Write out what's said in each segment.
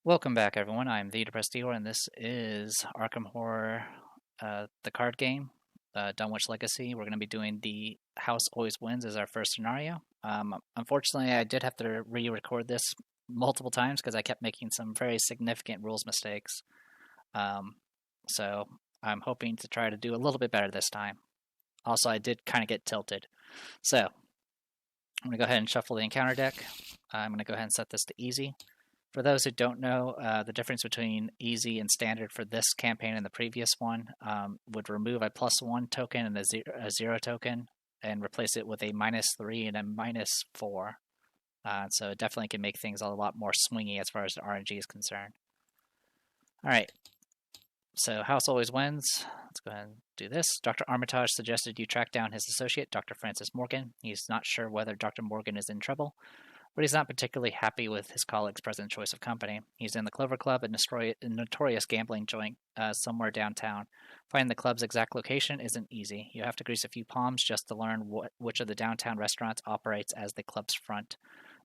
Welcome back, everyone. I'm the Depressed Dior, and this is Arkham Horror, the card game, Dunwich Legacy. We're going to be doing the House Always Wins as our first scenario. Unfortunately, I did have to re-record this multiple times because I kept making some very significant rules mistakes. So I'm hoping to try to do a little bit better this time. Also, I did kind of get tilted. So I'm going to go ahead and shuffle the encounter deck. I'm going to go ahead and set this to easy. For those who don't know, the difference between easy and standard for this campaign and the previous one would remove a +1 token and a 0 token and replace it with a -3 and a -4. So it definitely can make things a lot more swingy as far as the RNG is concerned. All right, so House Always Wins. Let's go ahead and do this. Dr. Armitage suggested you track down his associate, Dr. Francis Morgan. He's not sure whether Dr. Morgan is in trouble, but he's not particularly happy with his colleague's present choice of company. He's in the Clover Club, a notorious gambling joint somewhere downtown. Finding the club's exact location isn't easy. You have to grease a few palms just to learn which of the downtown restaurants operates as the club's front.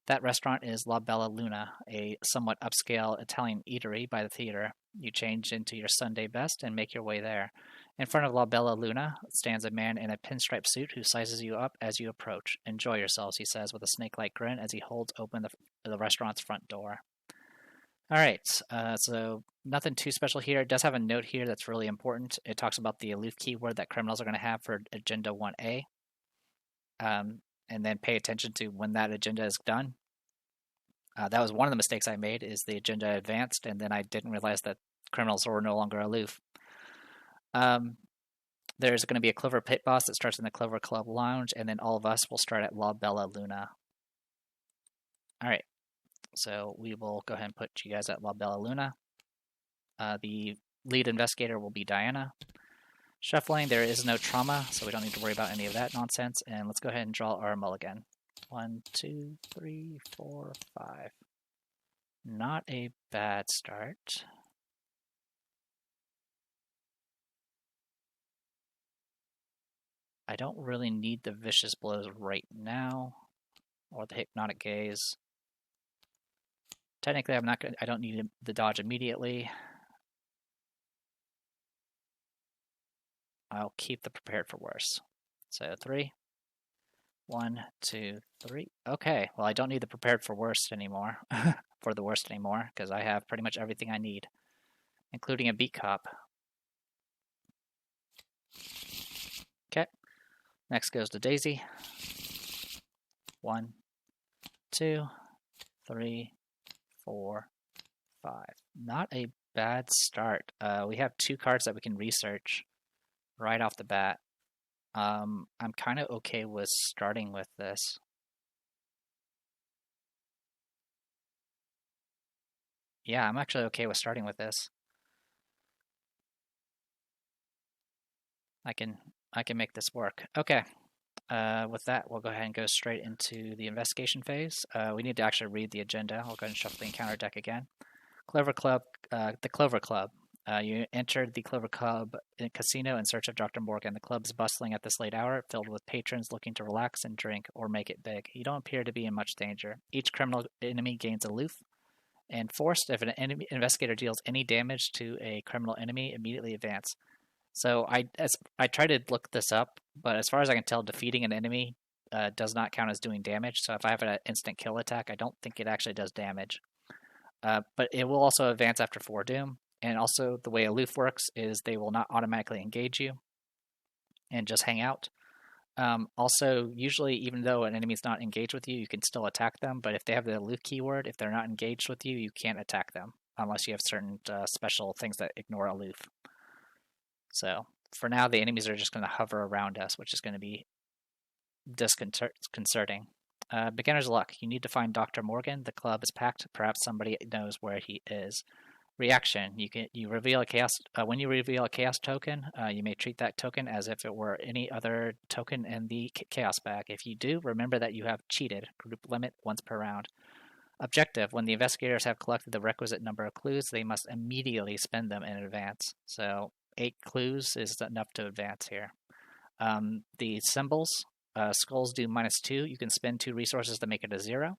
That restaurant is La Bella Luna, a somewhat upscale Italian eatery by the theater. You change into your Sunday best and make your way there. In front of La Bella Luna stands a man in a pinstripe suit who sizes you up as you approach. Enjoy yourselves, he says with a snake-like grin as he holds open the restaurant's front door. All right, so nothing too special here. It does have a note here that's really important. It talks about the aloof keyword that criminals are going to have for Agenda 1A. And then pay attention to when that agenda is done. That was one of the mistakes I made, is the agenda advanced, and then I didn't realize that criminals were no longer aloof. There's going to be a Clover Pit Boss that starts in the Clover Club Lounge, and then all of us will start at La Bella Luna. All right, so we will go ahead and put you guys at La Bella Luna. The lead investigator will be Diana. Shuffling, there is no trauma, so we don't need to worry about any of that nonsense. And let's go ahead and draw our mulligan. 1, 2, 3, 4, 5. Not a bad start. I don't really need the vicious blows right now, or the hypnotic gaze. Technically, I don't need the dodge immediately. I'll keep the prepared for worse. So 3. 1, 2, 3. Okay, well, I don't need the prepared for worst anymore, for the worst anymore, because I have pretty much everything I need, including a beat cop. Okay, next goes to Daisy. 1, 2, 3, 4, 5. Not a bad start. We have 2 cards that we can research right off the bat. I'm kind of okay with starting with this. Yeah, I'm actually okay with starting with this. I can make this work. Okay. With that, we'll go ahead and go straight into the investigation phase. We need to actually read the agenda. I'll go ahead and shuffle the encounter deck again. Clover Club, the Clover Club. You entered the Clover Club casino in search of Dr. Morgan. The club's bustling at this late hour, filled with patrons looking to relax and drink or make it big. You don't appear to be in much danger. Each criminal enemy gains aloof and forced. If an enemy investigator deals any damage to a criminal enemy, immediately advance. So I tried to look this up, but as far as I can tell, defeating an enemy does not count as doing damage. So if I have an instant kill attack, I don't think it actually does damage. But it will also advance after 4 doom. And also, the way aloof works is they will not automatically engage you and just hang out. Also, usually, even though an enemy is not engaged with you, you can still attack them. But if they have the aloof keyword, if they're not engaged with you, you can't attack them unless you have certain special things that ignore aloof. So for now, the enemies are just going to hover around us, which is going to be disconcerting. Beginner's luck. You need to find Dr. Morgan. The club is packed. Perhaps somebody knows where he is. Reaction. You reveal a chaos. When you reveal a chaos token, you may treat that token as if it were any other token in the chaos bag. If you do, remember that you have cheated. Group limit once per round. Objective. When the investigators have collected the requisite number of clues, they must immediately spend them in advance. So 8 clues is enough to advance here. The symbols. Skulls do -2. You can spend 2 resources to make it a 0.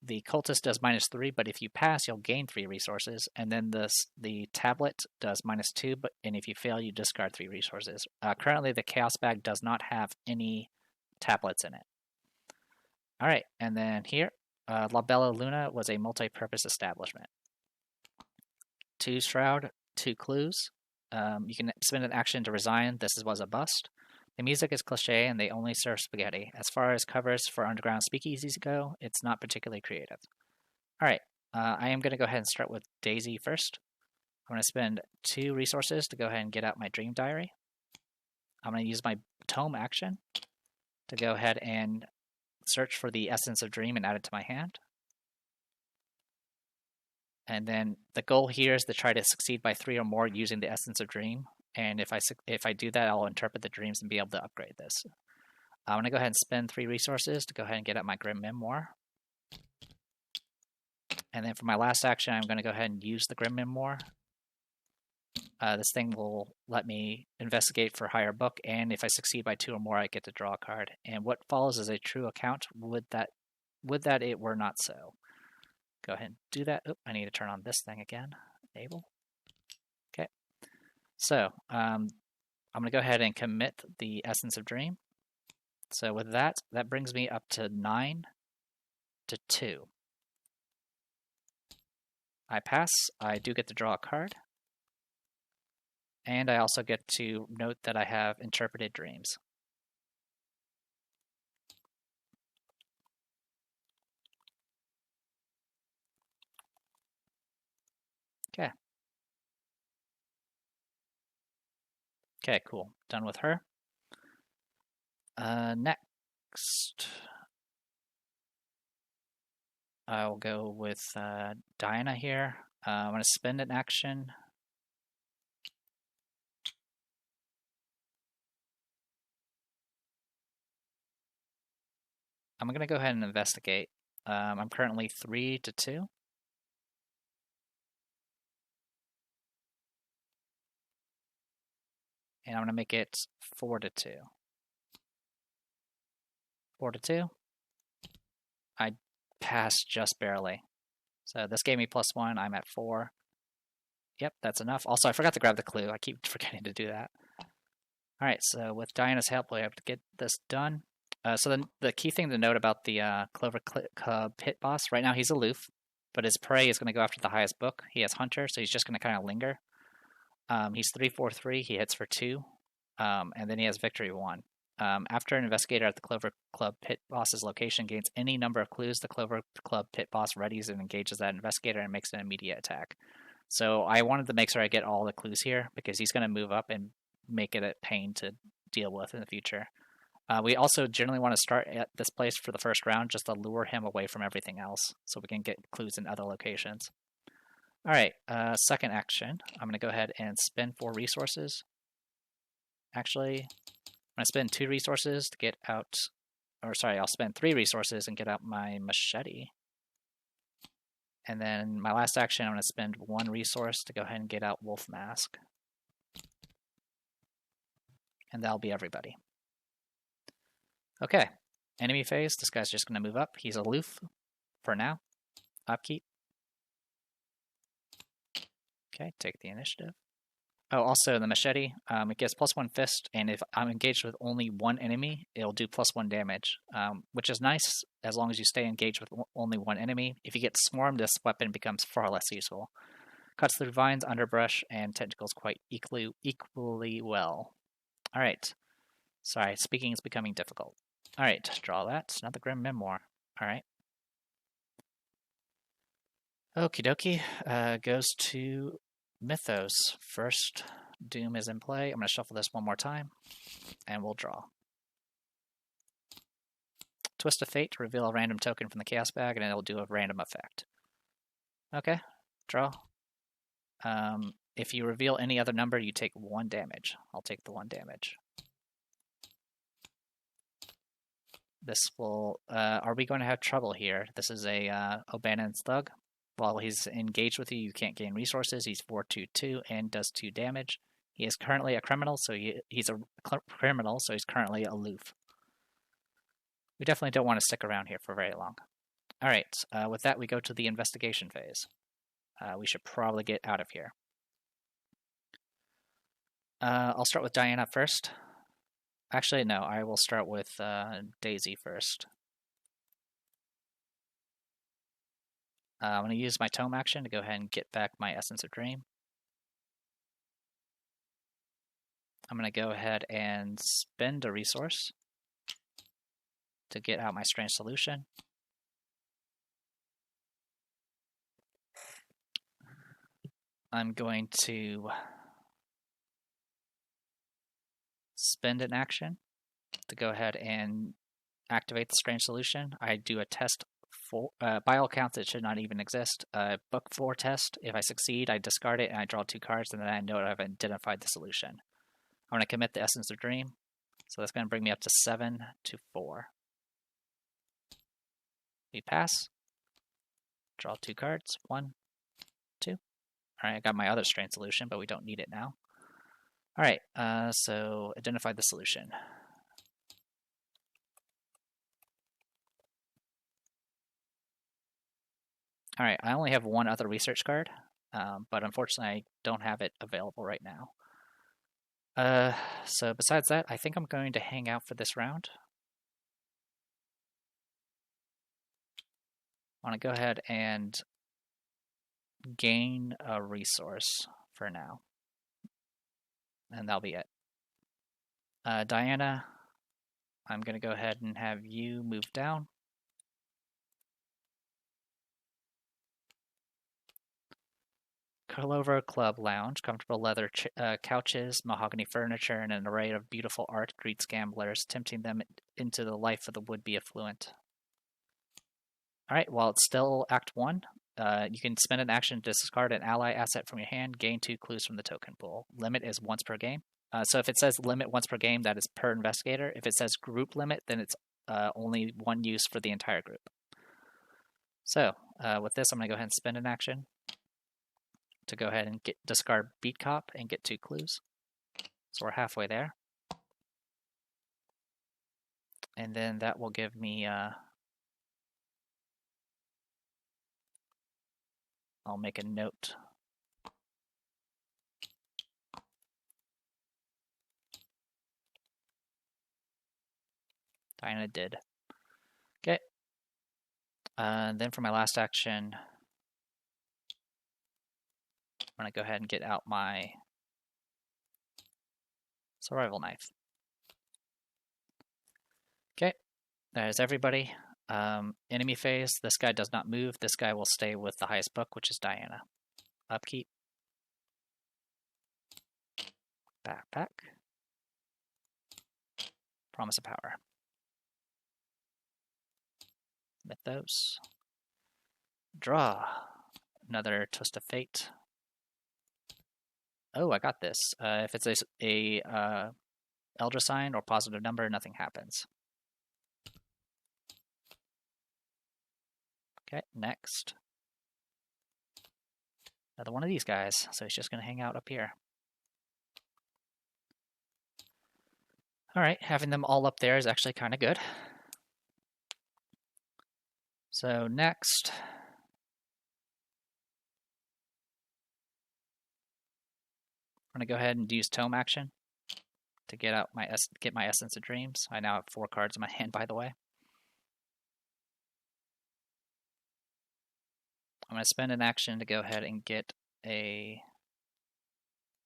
the cultist does -3, but if you pass, you'll gain 3 resources, and then the tablet does -2, and if you fail, you discard 3 resources. Currently, the Chaos Bag does not have any tablets in it. All right, and then here, La Bella Luna was a multi-purpose establishment. 2 Shroud, 2 Clues. You can spend an action to resign. This was a bust. The music is cliche and they only serve spaghetti. As far as covers for underground speakeasies go, it's not particularly creative. Alright, I am going to go ahead and start with Daisy first. I'm going to spend 2 resources to go ahead and get out my Dream Diary. I'm going to use my Tome action to go ahead and search for the Essence of Dream and add it to my hand. And then the goal here is to try to succeed by 3 or more using the Essence of Dream. And if I do that, I'll interpret the dreams and be able to upgrade this. I'm going to go ahead and spend 3 resources to go ahead and get out my Grim Memoir. And then for my last action, I'm going to go ahead and use the Grim Memoir. This thing will let me investigate for higher book, and if I succeed by 2 or more, I get to draw a card. And what follows is a true account. Would that it were not so. Go ahead and do that. Oh, I need to turn on this thing again. Enable. Okay. So I'm going to go ahead and commit the Essence of Dream. So with that brings me up to 9 to 2. I pass. I do get to draw a card. And I also get to note that I have interpreted dreams. Okay. Okay, cool. Done with her. Next, I'll go with Diana here. I'm going to spend an action. I'm going to go ahead and investigate. I'm currently 3 to 2. And I'm going to make it 4 to 2. 4 to 2. I passed just barely. So this gave me +1. I'm at 4. Yep, that's enough. Also, I forgot to grab the clue. I keep forgetting to do that. Alright, so with Diana's help, we'll have to get this done. So then the key thing to note about the Clover Club Pit Boss, right now he's aloof, but his prey is going to go after the highest book. He has Hunter, so he's just going to kind of linger. He's 3/4/3, he hits for 2, and then he has Victory 1. After an investigator at the Clover Club Pit Boss's location gains any number of clues, the Clover Club Pit Boss readies and engages that investigator and makes an immediate attack. So I wanted to make sure I get all the clues here, because he's going to move up and make it a pain to deal with in the future. We also generally want to start at this place for the first round, just to lure him away from everything else, so we can get clues in other locations. Alright, second action. I'm going to go ahead and spend 4 resources. Actually, I'm going to spend 2 resources to get out, or sorry, I'll spend 3 resources and get out my machete. And then my last action, I'm going to spend 1 resource to go ahead and get out Wolf Mask. And that'll be everybody. Okay, enemy phase. This guy's just going to move up. He's aloof for now. Upkeep. Okay, take the initiative. Oh, also the machete, it gets +1 fist, and if I'm engaged with only 1 enemy, it'll do +1 damage, which is nice as long as you stay engaged with only 1 enemy. If you get swarmed, this weapon becomes far less useful. Cuts through vines, underbrush, and tentacles quite equally well. Alright. Sorry, speaking is becoming difficult. Alright, draw that. Another Grim Memoir. Alright. Okie dokie. Goes to Mythos. First Doom is in play. I'm going to shuffle this one more time, and we'll draw. Twist of Fate to reveal a random token from the Chaos Bag, and it'll do a random effect. Okay, draw. If you reveal any other number, you take 1 damage. I'll take the 1 damage. This will... are we going to have trouble here? This is a O'Bannon's Thug. While he's engaged with you, you can't gain resources. He's 4/2/2 and does 2 damage. He is currently a criminal, so he's currently aloof. We definitely don't want to stick around here for very long. Alright, with that we go to the investigation phase. We should probably get out of here. I'll start with Diana first. Actually, no, I will start with Daisy first. I'm going to use my tome action to go ahead and get back my Essence of Dream. I'm going to go ahead and spend a resource to get out my Strange Solution. I'm going to spend an action to go ahead and activate the Strange Solution. I do a test for, by all accounts it should not even exist. Book 4 test. If I succeed, I discard it and I draw 2 cards, and then I know I've identified the solution. I'm going to commit the Essence of Dream, so that's going to bring me up to 7 to 4. We pass. Draw 2 cards. 1, 2. Alright, I got my other Strange Solution, but we don't need it now. Alright, so identify the solution. Alright, I only have one other research card, but unfortunately I don't have it available right now. So besides that, I think I'm going to hang out for this round. I want to go ahead and gain a resource for now. And that'll be it. Diana, I'm going to go ahead and have you move down. Clover Club Lounge, comfortable leather couches, mahogany furniture, and an array of beautiful art greets gamblers, tempting them into the life of the would-be affluent. Alright, while it's still Act 1, you can spend an action to discard an ally asset from your hand, gain 2 clues from the token pool. Limit is once per game. So if it says limit once per game, that is per investigator. If it says group limit, then it's only one use for the entire group. So with this, I'm going to go ahead and spend an action to go ahead and discard Beat Cop and get 2 clues. So we're halfway there. And then that will give me... I'll make a note. Diana did. Okay. And then for my last action, I'm going to go ahead and get out my survival knife. Okay. There's everybody. Enemy phase, this guy does not move. This guy will stay with the highest book, which is Diana. Upkeep. Backpack. Promise of Power. Mythos. Draw. Another Twist of Fate. Oh, I got this. If it's a Elder Sign or positive number, nothing happens. Okay, next. Another one of these guys, so he's just going to hang out up here. Alright, having them all up there is actually kind of good. So next, I'm going to go ahead and use Tome action to get out my Essence of Dreams. I now have 4 cards in my hand, by the way. I'm going to spend an action to go ahead and get a...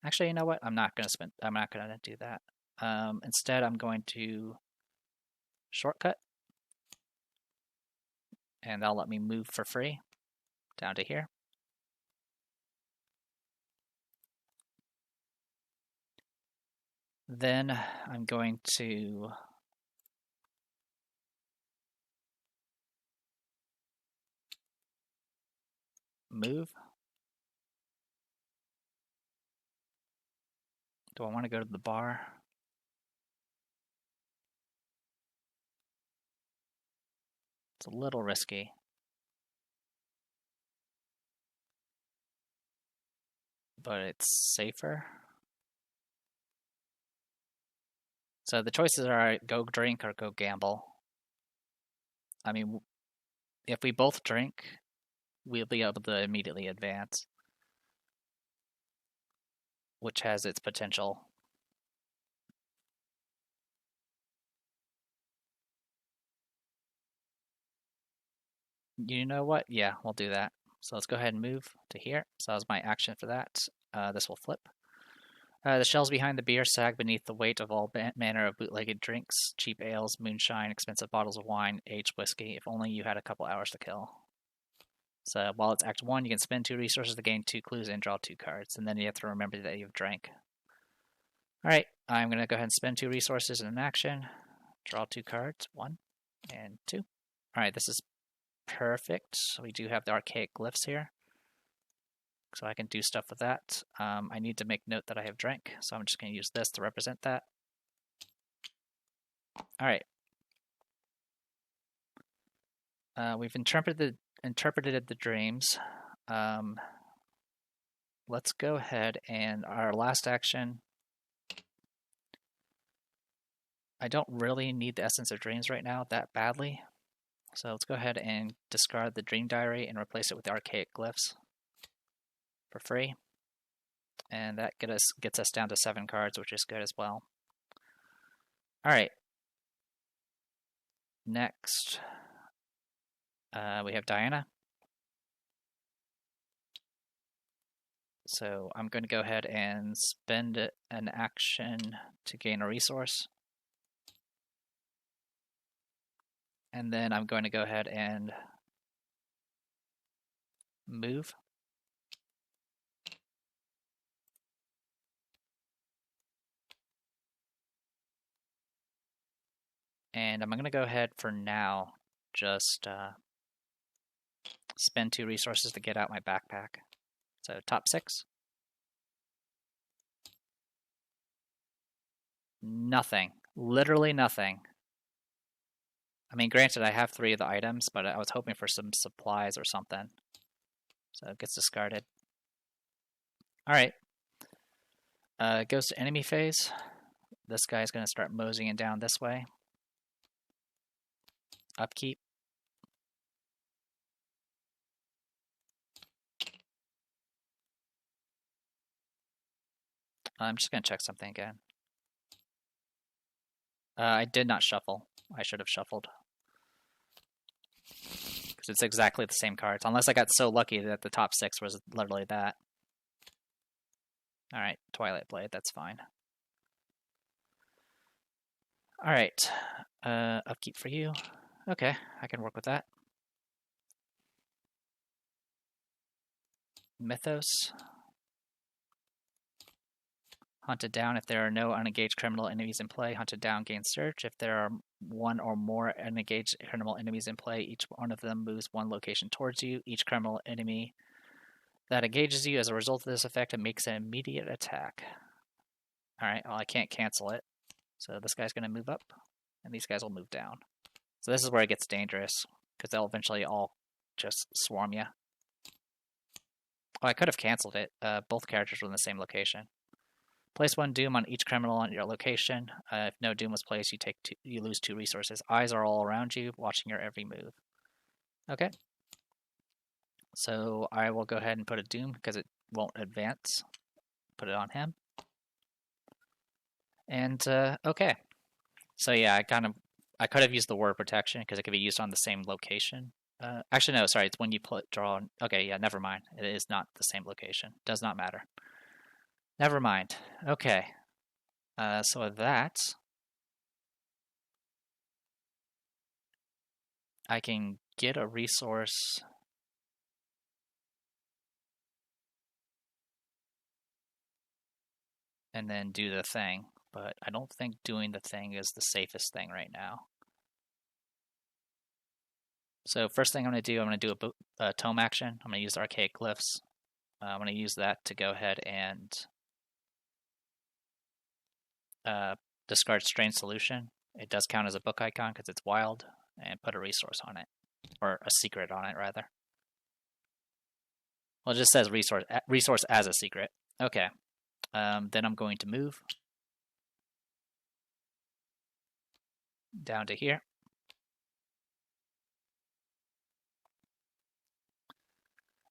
Actually, you know what? I'm not going to do that. Instead, I'm going to shortcut. And that'll let me move for free down to here. Then I'm going to move. Do I want to go to the bar? It's a little risky. But it's safer. So the choices are go drink or go gamble. I mean, If we both drink, we'll be able to immediately advance, which has its potential. You know what? Yeah, we'll do that. So let's go ahead and move to here. So that was my action for that. This will flip. The shelves behind the beer sag beneath the weight of all manner of bootlegged drinks, cheap ales, moonshine, expensive bottles of wine, aged whiskey, if only you had a couple hours to kill. So while it's Act 1, you can spend 2 resources to gain 2 clues and draw 2 cards, and then you have to remember that you've drank. Alright, I'm going to go ahead and spend 2 resources in an action, draw 2 cards, 1 and 2. Alright, this is perfect. We do have the archaic glyphs here, so I can do stuff with that. I need to make note that I have drank, so I'm just going to use this to represent that. Alright. We've interpreted the dreams. Let's go ahead and our last action. I don't really need the Essence of Dreams right now that badly. So let's go ahead and discard the Dream Diary and replace it with the Archaic Glyphs for free. And that gets us down to 7 cards, which is good as well. Alright. Next, we have Diana. So I'm going to go ahead and spend an action to gain a resource. And then I'm going to go ahead and move. And I'm going to go ahead for now, just spend 2 resources to get out my backpack. So top 6. Nothing. Literally nothing. I mean, granted, I have 3 of the items, but I was hoping for some supplies or something. So it gets discarded. Alright. Goes to enemy phase. This guy's going to start moseying down this way. Upkeep. I'm just going to check something again. I did not shuffle. I should have shuffled. Because it's exactly the same cards. Unless I got so lucky that the top 6 was literally that. Alright, Twilight Blade, that's fine. Alright, upkeep for you. Okay, I can work with that. Mythos. Hunted down if there are no unengaged criminal enemies in play. Hunted down gains search. If there are 1 or more unengaged criminal enemies in play, each one of them moves 1 location towards you. Each criminal enemy that engages you as a result of this effect, it makes an immediate attack. Alright, well, I can't cancel it. So this guy's going to move up, and these guys will move down. So this is where it gets dangerous, because they'll eventually all just swarm you. Oh, I could have canceled it. Both characters were in the same location. Place 1 doom on each criminal on your location. If no doom was placed, you lose 2 resources. Eyes are all around you, watching your every move. Okay. So I will go ahead and put a doom because it won't advance. Put it on him. And okay. So yeah, I could have used the word protection because it could be used on the same location. Actually, no, sorry. It's when you draw. Okay, yeah, never mind. It is not the same location. Does not matter. Never mind. Okay. So with that, I can get a resource. And then do the thing. But I don't think doing the thing is the safest thing right now. So first thing I'm going to do, I'm going to do a tome action. I'm going to use the Archaic Glyphs. I'm going to use that to go ahead and discard Strange Solution. It does count as a book icon because it's wild, and put a resource on it. Or a secret on it, rather. Well, it just says resource as a secret. Okay. Then I'm going to move down to here.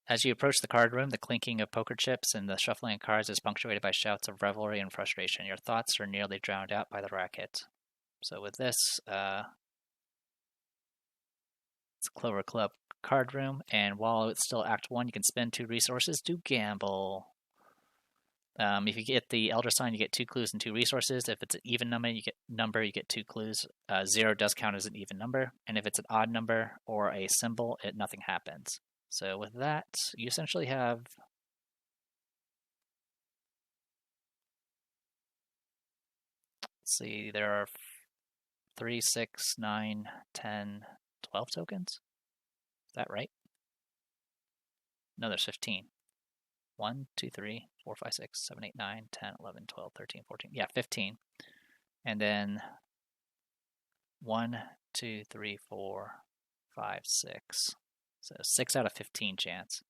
As you approach the card room, the clinking of poker chips and the shuffling of cards is punctuated by shouts of revelry and frustration. Your thoughts are nearly drowned out by the racket. So with this, it's Clover Club card room, and while it's still Act 1, you can spend 2 resources to gamble. If you get the Elder Sign, you get 2 clues and 2 resources. If it's an even number, you get 2 clues. 0 does count as an even number, and if it's an odd number or a symbol, nothing happens. So with that, you essentially have let's see, there are 3, 6, 9, 10, 12 tokens. Is that right? No, there's 15. 1, 2, 3, 4, 5, 6, 7, 8, 9, 10, 11, 12, 13, 14. Yeah, 15. And then 1, 2, 3, 4, 5, 6. So 6 out of 15 chance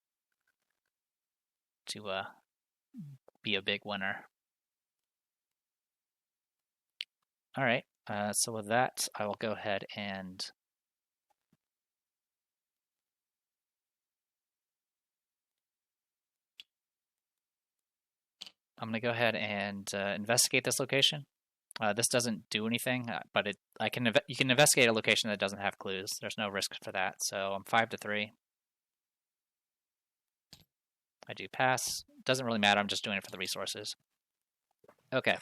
to be a big winner. All right, so with that, I will go ahead and I'm going to go ahead and investigate this location. This doesn't do anything, but you can investigate a location that doesn't have clues. There's no risk for that. So I'm 5 to 3. I do pass. Doesn't really matter. I'm just doing it for the resources. Okay.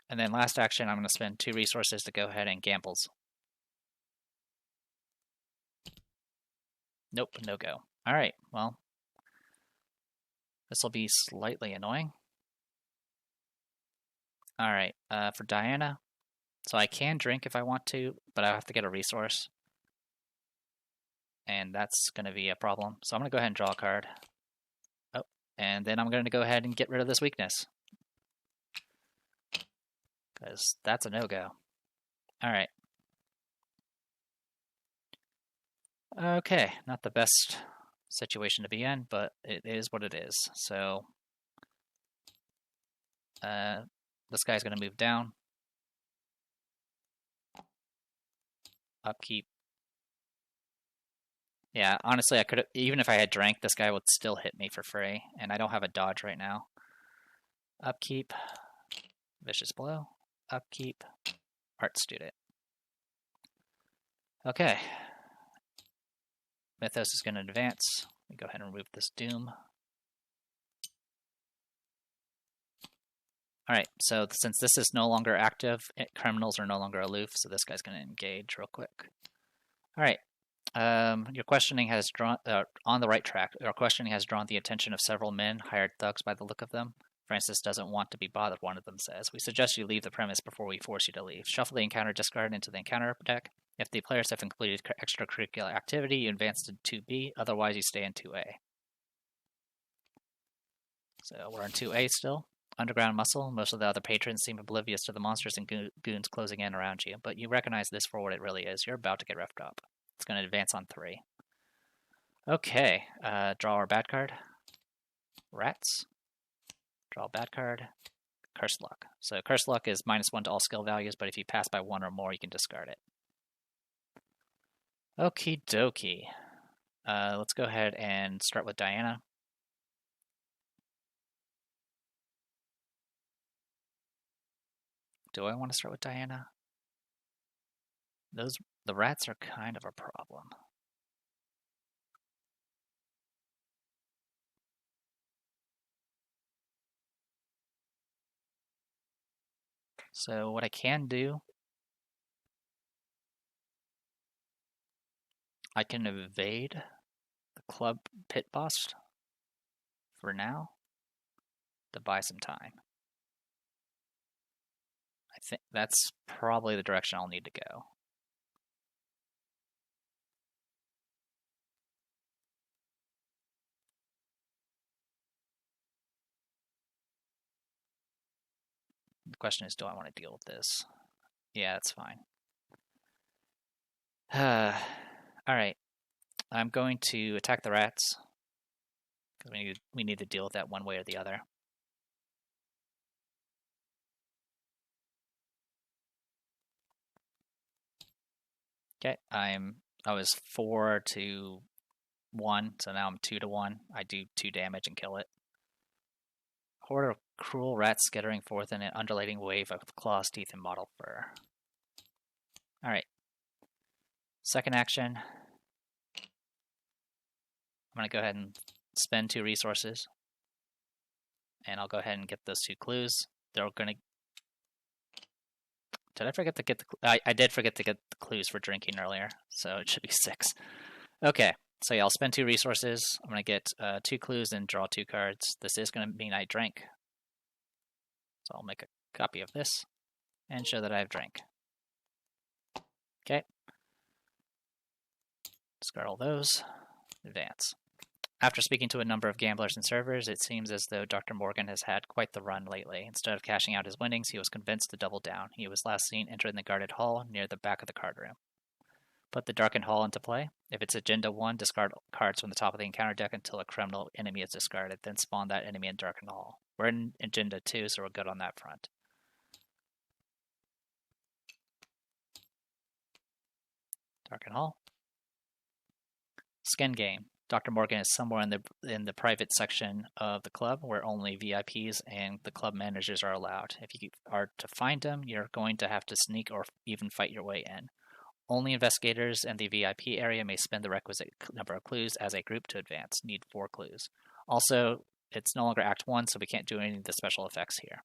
And then last action, I'm going to spend 2 resources to go ahead and gambles. Nope, no go. All right, well, this will be slightly annoying. All right, for Diana, so I can drink if I want to, but I have to get a resource. And that's going to be a problem. So I'm going to go ahead and draw a card. Oh, and then I'm going to go ahead and get rid of this weakness. Because that's a no-go. All right. Okay, not the best situation to be in, but it is what it is. So this guy's going to move down. Upkeep. Yeah, honestly, I could have, even if I had drank, this guy would still hit me for free, and I don't have a dodge right now. Upkeep. Vicious Blow. Upkeep. Art Student. Okay. Mythos is going to advance. We go ahead and remove this Doom. Alright, so since this is no longer active, criminals are no longer aloof, so this guy's going to engage real quick. Alright, your questioning has drawn, on the right track, your questioning has drawn the attention of several men, hired thugs by the look of them. Francis doesn't want to be bothered, one of them says. We suggest you leave the premise before we force you to leave. Shuffle the encounter discard into the encounter deck. If the players have completed extracurricular activity, you advance to 2B, otherwise you stay in 2A. So we're in 2A still. Underground Muscle. Most of the other patrons seem oblivious to the monsters and goons closing in around you, but you recognize this for what it really is. You're about to get roughed up. It's going to advance on 3. Okay, draw our bad card. Rats. Draw a bad card. Cursed Luck. So Cursed Luck is -1 to all skill values, but if you pass by 1 or more, you can discard it. Okie dokie. Let's go ahead and start with Diana. Do I want to start with Diana? The rats are kind of a problem. So what I can do, I can evade the club pit bust for now to buy some time. I think that's probably the direction I'll need to go. The question is, do I want to deal with this? Yeah, that's fine. Alright. I'm going to attack the rats. Because we need to deal with that one way or the other. Okay, I was 4 to 1, so now I'm 2-1. I do 2 damage and kill it. Horde of cruel rats skittering forth in an undulating wave of claws, teeth, and mottled fur. Alright. Second action. I'm going to go ahead and spend 2 resources. And I'll go ahead and get those 2 clues. They're going to... Did I forget to get the... I did forget to get the clues for drinking earlier, so it should be 6. Okay, so yeah, I'll spend 2 resources. I'm going to get 2 clues and draw 2 cards. This is going to mean I drank. So I'll make a copy of this and show that I've drank. Okay. Discard all those. Advance. After speaking to a number of gamblers and servers, it seems as though Dr. Morgan has had quite the run lately. Instead of cashing out his winnings, he was convinced to double down. He was last seen entering the guarded hall near the back of the card room. Put the darkened hall into play. If it's Agenda 1, discard cards from the top of the encounter deck until a criminal enemy is discarded, then spawn that enemy in darkened hall. We're in Agenda 2, so we're good on that front. Darkened hall. Skin game. Dr. Morgan is somewhere in the private section of the club where only VIPs and the club managers are allowed. If you are to find him, you're going to have to sneak or even fight your way in. Only investigators in the VIP area may spend the requisite number of clues as a group to advance. Need 4 clues. Also, it's no longer Act 1, so we can't do any of the special effects here.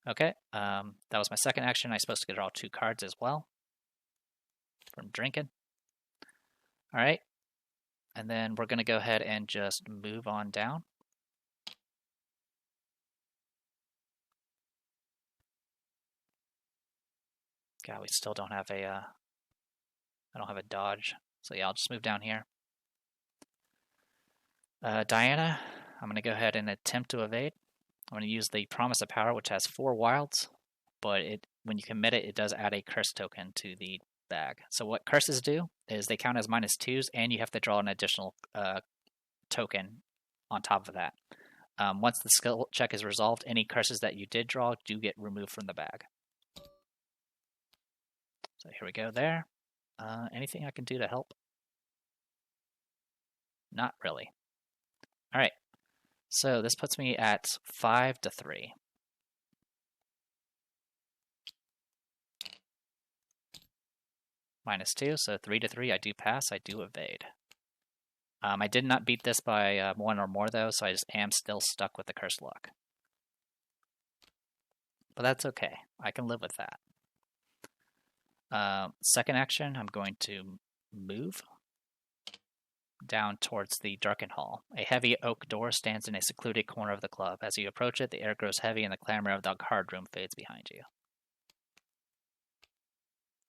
Okay, that was my second action. I'm supposed to draw 2 cards as well from drinking. All right. And then we're going to go ahead and just move on down. God, we still don't have I don't have a dodge. So yeah, I'll just move down here. Diana, I'm going to go ahead and attempt to evade. I'm going to use the Promise of Power, which has 4 wilds, but when you commit it, it does add a curse token to the bag. So what curses do is they count as -2s, and you have to draw an additional token on top of that. Once the skill check is resolved, any curses that you did draw do get removed from the bag. So here we go there. Anything I can do to help? Not really. All right. So this puts me at 5-3. -2, so 3-3. I do pass. I do evade. I did not beat this by 1 or more, though, so I just am still stuck with the cursed luck. But that's okay. I can live with that. Second action, I'm going to move down towards the darkened hall. A heavy oak door stands in a secluded corner of the club. As you approach it, the air grows heavy and the clamor of the card room fades behind you.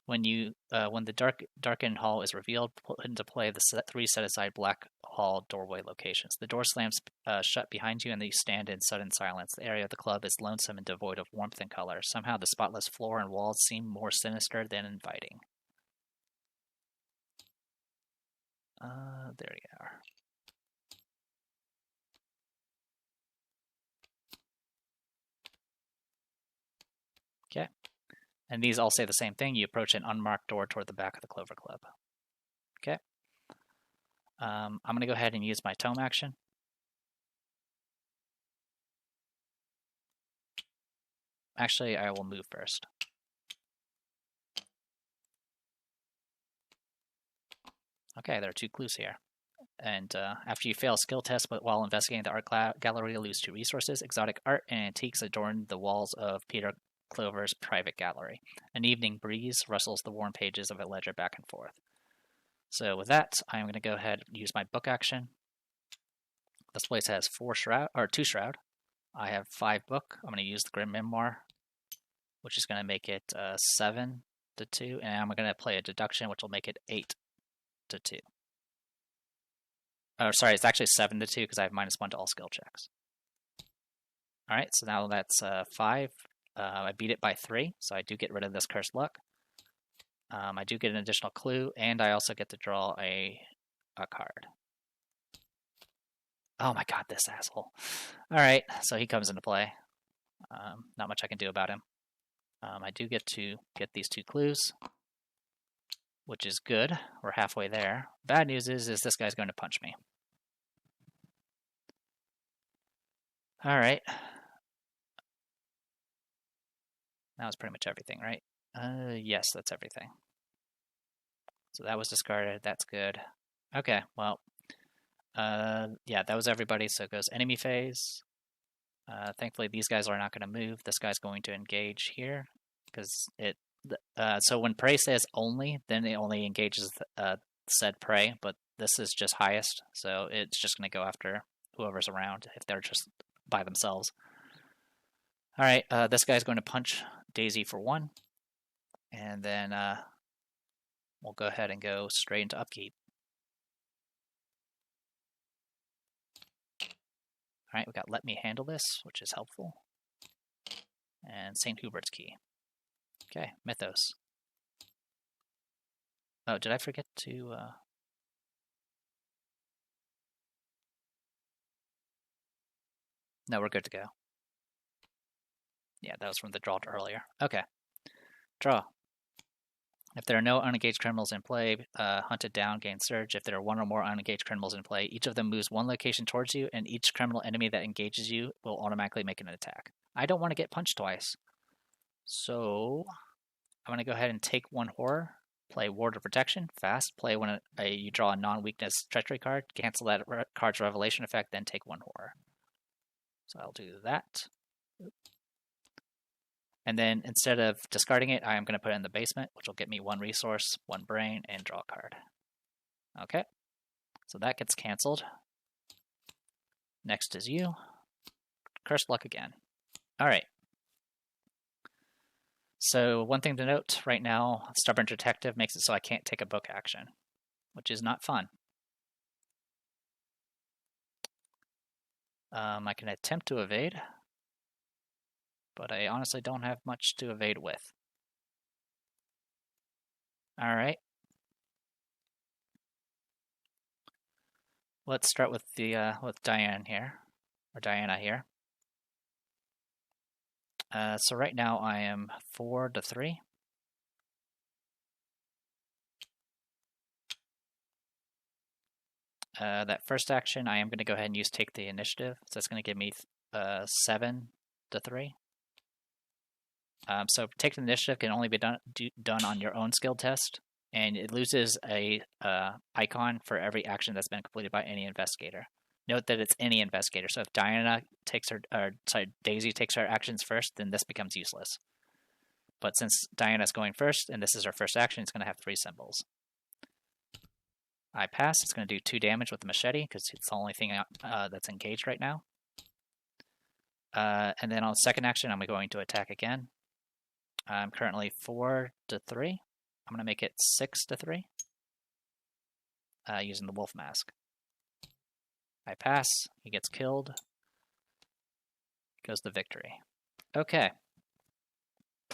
When the darkened hall is revealed, put into play the 3 set-aside black hall doorway locations. The door slams shut behind you, and you stand in sudden silence. The area of the club is lonesome and devoid of warmth and color. Somehow, the spotless floor and walls seem more sinister than inviting. There you are. Okay. And these all say the same thing. You approach an unmarked door toward the back of the Clover Club. Okay. I'm going to go ahead and use my tome action. Actually, I will move first. Okay, there are 2 clues here. And after you fail a skill test while investigating the art gallery, you lose 2 resources. Exotic art and antiques adorn the walls of Peter Clover's private gallery. An evening breeze rustles the worn pages of a ledger back and forth. So with that, I'm going to go ahead and use my book action. This place has 2 shroud. I have 5 book. I'm going to use the Grim Memoir, which is going to make it 7-2, and I'm going to play a deduction, which will make it 8-2. Oh, sorry, it's actually 7-2 because I have -1 to all skill checks. All right, so now that's 5. I beat it by 3, so I do get rid of this cursed luck. I do get an additional clue, and I also get to draw a card. Oh my god, this asshole. Alright, so he comes into play. Not much I can do about him. I do get to get these 2 clues. which is good. We're halfway there. Bad news is this guy's going to punch me. All right. That was pretty much everything, right? Yes, that's everything. So that was discarded. That's good. Okay, well, yeah, that was everybody. So it goes enemy phase. Thankfully, these guys are not going to move. This guy's going to engage here because it. So when prey says only, then it only engages said prey, but this is just highest, so it's just going to go after whoever's around if they're just by themselves. All right, this guy's going to punch Daisy for 1, and then we'll go ahead and go straight into upkeep. All right, we got Let Me Handle This, which is helpful, and St. Hubert's Key. Okay, Mythos. Oh, did I forget to... No, we're good to go. Yeah, that was from the draw earlier. Okay. Draw. If there are no unengaged criminals in play, hunted down, gain surge. If there are 1 or more unengaged criminals in play, each of them moves 1 location towards you, and each criminal enemy that engages you will automatically make an attack. I don't want to get punched twice. So, I'm going to go ahead and take 1 horror, play Ward of Protection, fast, play when you draw a non-weakness treachery card, cancel that card's revelation effect, then take 1 horror. So I'll do that. And then instead of discarding it, I am going to put it in the basement, which will get me 1 resource, 1 brain, and draw a card. Okay, so that gets canceled. Next is you. Cursed Luck again. All right. So one thing to note right now, Stubborn Detective makes it so I can't take a book action, which is not fun. I can attempt to evade, but I honestly don't have much to evade with. All right. Let's start with the with Diana here. So right now I am 4-3. That first action, I am going to go ahead and use Take the Initiative. So that's going to give me 7-3. So Take the Initiative can only be done on your own skill test, and it loses a icon for every action that's been completed by any investigator. Note that it's any investigator. So if Daisy takes her actions first, then this becomes useless. But since Diana's going first, and this is her first action, it's going to have 3 symbols. I pass. It's going to do 2 damage with the machete because it's the only thing that's engaged right now. And then on second action, I'm going to attack again. I'm currently 4-3. I'm going to make it 6-3 using the wolf mask. I pass. He gets killed. Goes the victory. Okay.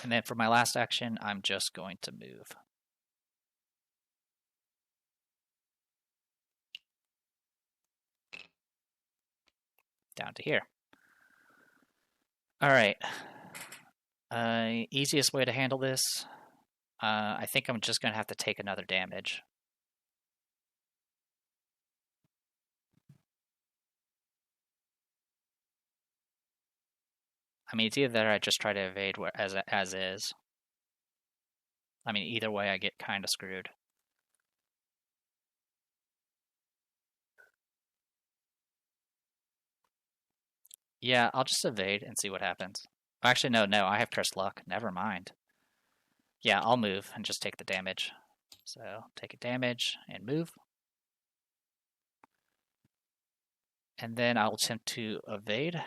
And then for my last action, I'm just going to move. Down to here. All right. Easiest way to handle this, I think I'm just going to have to take another damage. I mean, it's either that or I just try to evade as is. I mean, either way, I get kind of screwed. Yeah, I'll just evade and see what happens. Actually, no, I have Cursed Luck. Never mind. Yeah, I'll move and just take the damage. So, take a damage and move. And then I'll attempt to evade.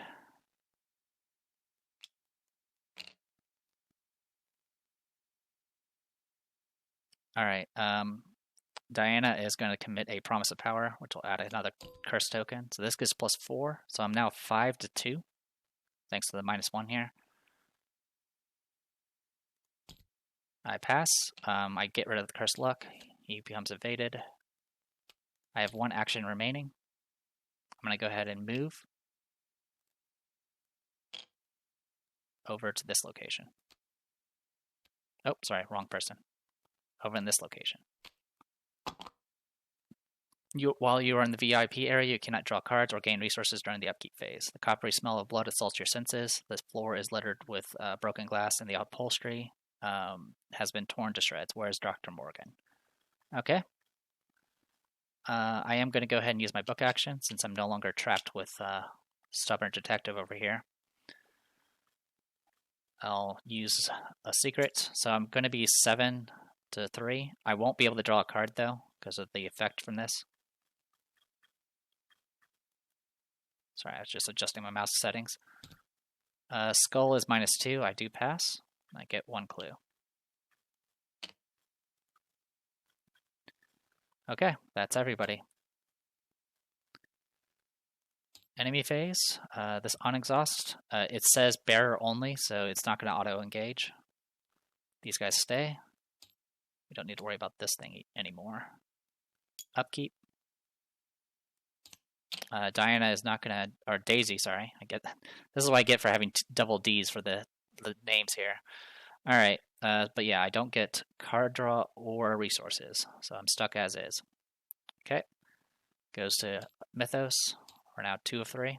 Alright, Diana is going to commit a Promise of Power, which will add another curse token. So this gives +4, so I'm now 5-2, thanks to the -1 here. I pass. I get rid of the Cursed Luck. He becomes evaded. I have 1 action remaining. I'm going to go ahead and move over to this location. Oh, sorry, wrong person. Over in this location. While you are in the VIP area, you cannot draw cards or gain resources during the upkeep phase. The coppery smell of blood assaults your senses. The floor is littered with broken glass, and the upholstery has been torn to shreds. Where's Dr. Morgan? Okay. I am going to go ahead and use my book action since I'm no longer trapped with Stubborn Detective over here. I'll use a secret. So I'm going to be 7 to 3. I won't be able to draw a card, though, because of the effect from this. Sorry, I was just adjusting my mouse settings. Skull is -2. I do pass. I get 1 clue. Okay, that's everybody. Enemy phase. This unexhaust. It says bearer only, so it's not going to auto-engage. These guys stay. We don't need to worry about this thing anymore. Upkeep. Diana is not gonna, or Daisy, sorry. This is what I get for having double D's for the names here. All right, but yeah, I don't get card draw or resources, so I'm stuck as is. Okay, goes to Mythos. We're now 2 of 3.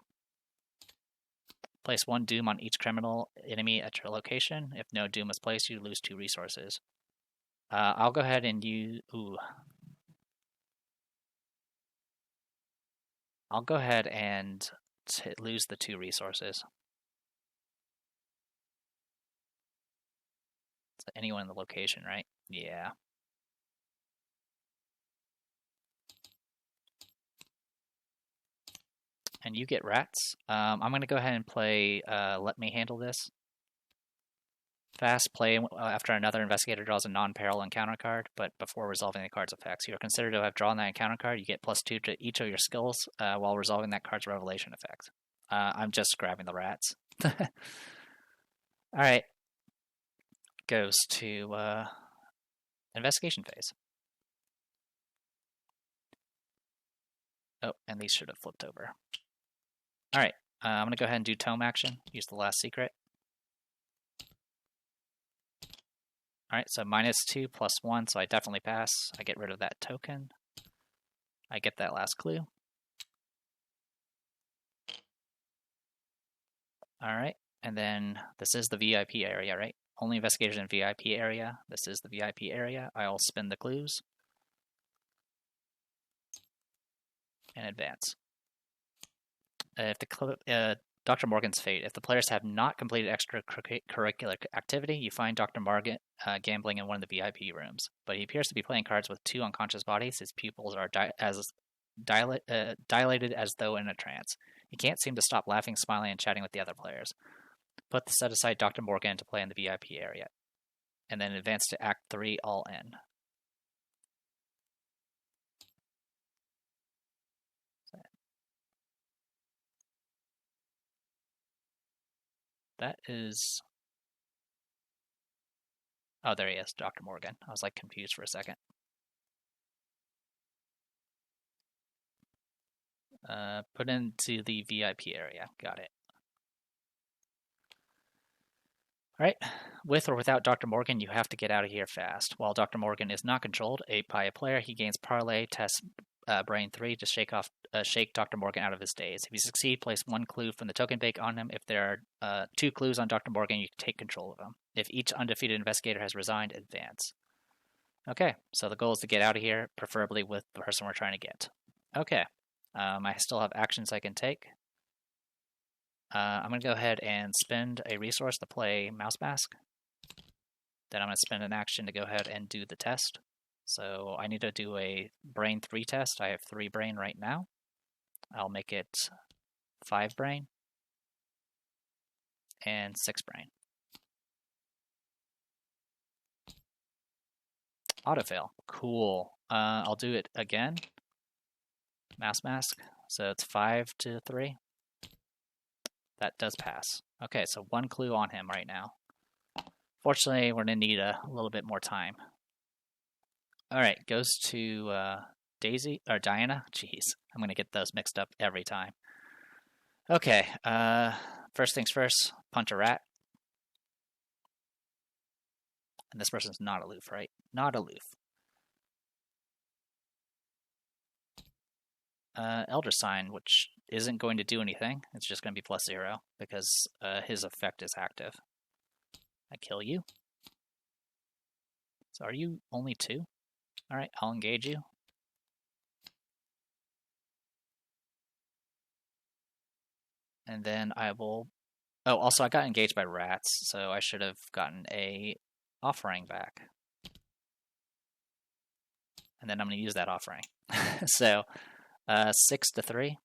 Place 1 doom on each criminal enemy at your location. If no doom is placed, you lose 2 resources. I'll go ahead and use. I'll go ahead and lose the 2 resources. So anyone in the location, right? Yeah. And you get rats. I'm going to go ahead and play Let Me Handle This. Fast play after another investigator draws a non-peril encounter card, but before resolving the card's effects. You are considered to have drawn that encounter card. You get +2 to each of your skills while resolving that card's revelation effect. I'm just grabbing the rats. Alright. Goes to investigation phase. Oh, and these should have flipped over. Alright, I'm going to go ahead and do tome action. Use the last secret. Alright, so -2 +1, so I definitely pass. I get rid of that token. I get that last clue. Alright, and then this is the VIP area, right? Only investigators in VIP area. This is the VIP area. I'll spin the clues. And advance. If the Dr. Morgan's fate. If the players have not completed extracurricular activity, you find Dr. Morgan gambling in one of the VIP rooms. But he appears to be playing cards with 2 unconscious bodies. His pupils are dilated as though in a trance. He can't seem to stop laughing, smiling, and chatting with the other players. Put the set aside Dr. Morgan to play in the VIP area. And then advance to Act 3, all in. That is... Oh, there he is, Dr. Morgan. I was, like, confused for a second. Put into the VIP area. Got it. Alright. With or without Dr. Morgan, you have to get out of here fast. While Dr. Morgan is not controlled by a player, he gains Parlay Test Brain 3 to shake Dr. Morgan out of his daze. If you succeed, place 1 clue from the token bank on him. If there are 2 clues on Dr. Morgan, you take control of him. If each undefeated investigator has resigned, advance. Okay, so the goal is to get out of here, preferably with the person we're trying to get. Okay, I still have actions I can take. I'm going to go ahead and spend a resource to play Mouse Mask. Then I'm going to spend an action to go ahead and do the test. So I need to do a brain 3 test. I have 3 brain right now. I'll make it 5 brain and 6 brain. Autofail. Cool. I'll do it again. Mouse Mask. So it's 5 to 3. That does pass. Okay, so 1 clue on him right now. Fortunately, we're going to need a little bit more time. Alright, goes to Daisy, or Diana. Jeez, I'm going to get those mixed up every time. Okay, first things first, punch a rat. And this person's not aloof, right? Not aloof. Elder Sign, which isn't going to do anything. It's just going to be +0 because his effect is active. I kill you. So are you only 2? Alright, I'll engage you. And then I will... Oh, also I got engaged by rats, so I should have gotten a offering back. And then I'm going to use that offering. So, 6 to 3.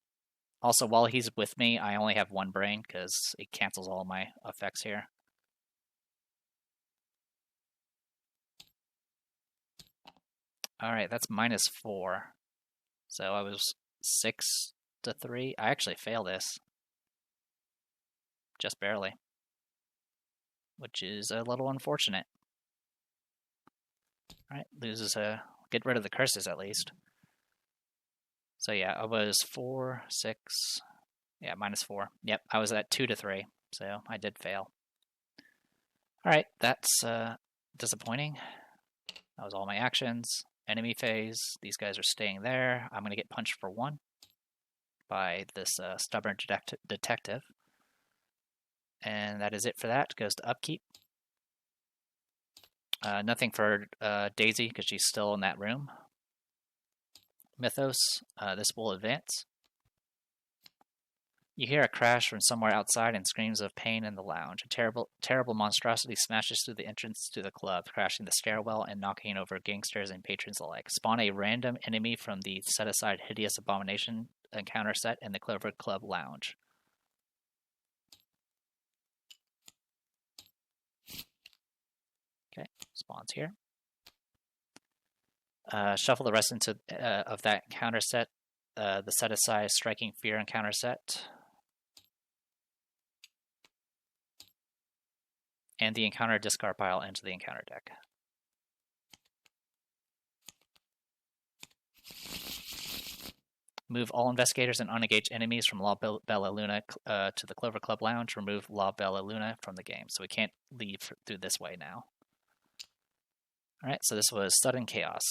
Also, while he's with me, I only have 1 brain, because it cancels all my effects here. Alright, that's -4. So I was 6 to 3. I actually fail this. Just barely. Which is a little unfortunate. Alright, loses a... Get rid of the curses, at least. So yeah, I was 4, 6... Yeah, -4. Yep, I was at 2 to 3, so I did fail. Alright, that's disappointing. That was all my actions. Enemy phase, these guys are staying there. I'm going to get punched for 1 by this stubborn detective. And that is it for that. Goes to upkeep. Nothing for Daisy, because she's still in that room. Mythos, this will advance. You hear a crash from somewhere outside and screams of pain in the lounge. A terrible monstrosity smashes through the entrance to the club, crashing the stairwell and knocking over gangsters and patrons alike. Spawn a random enemy from the set-aside Hideous Abomination encounter set in the Clover Club lounge. Okay, spawns here. Shuffle the rest into of that encounter set. The set-aside Striking Fear encounter set. And the encounter discard pile into the encounter deck. Move all investigators and unengaged enemies from La Bella Luna to the Clover Club Lounge. Remove La Bella Luna from the game. So we can't leave through this way now. Alright, so this was Sudden Chaos.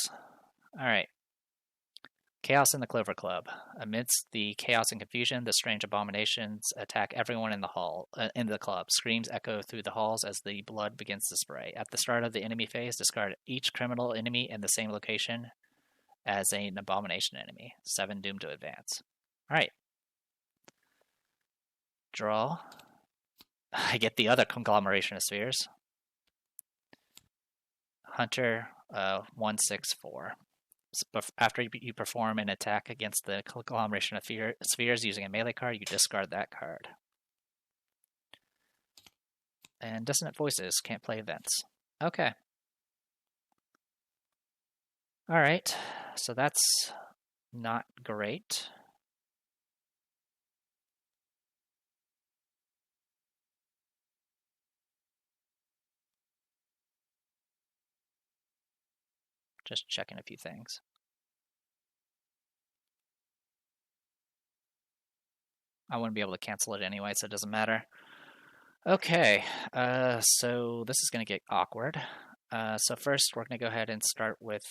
Alright. Chaos in the Clover Club. Amidst the chaos and confusion, the strange abominations attack everyone in the club. Screams echo through the halls as the blood begins to spray. At the start of the enemy phase, discard each criminal enemy in the same location as an abomination enemy. 7 doomed to advance. Alright. Draw. I get the other conglomeration of spheres. Hunter, 1/6/4. After you perform an attack against the conglomeration of spheres using a melee card, you discard that card. And Dissonant Voices, can't play events. Okay. Alright, so that's not great. Just checking a few things. I wouldn't be able to cancel it anyway, so it doesn't matter. Okay, so this is going to get awkward. So first, we're going to go ahead and start with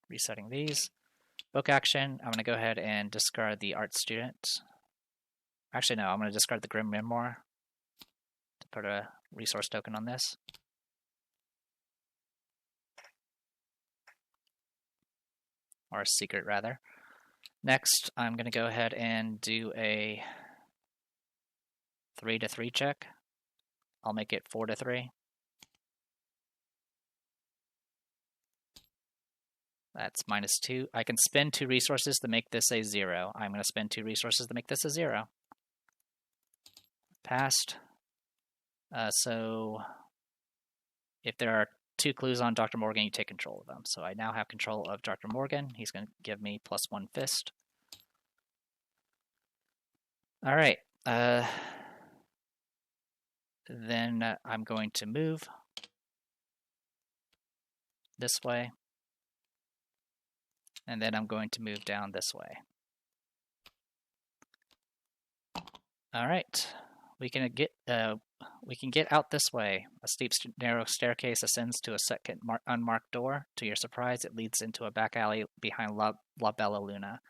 resetting these. Book action, I'm going to go ahead and discard the art student. Actually, no, I'm going to discard the Grim Memoir to put a resource token on this. Or a secret, rather. Next, I'm going to go ahead and do a 3 to 3 check. I'll make it 4 to 3. That's -2. I can spend 2 resources to make this a 0. I'm going to spend 2 resources to make this a 0. Passed. So if there are 2 clues on Dr. Morgan, you take control of them. So I now have control of Dr. Morgan. He's going to give me +1 fist. All right. Then I'm going to move this way. And then I'm going to move down this way. All right. We can get we can get out this way. A steep, narrow staircase ascends to a second unmarked door. To your surprise, it leads into a back alley behind La Bella Luna.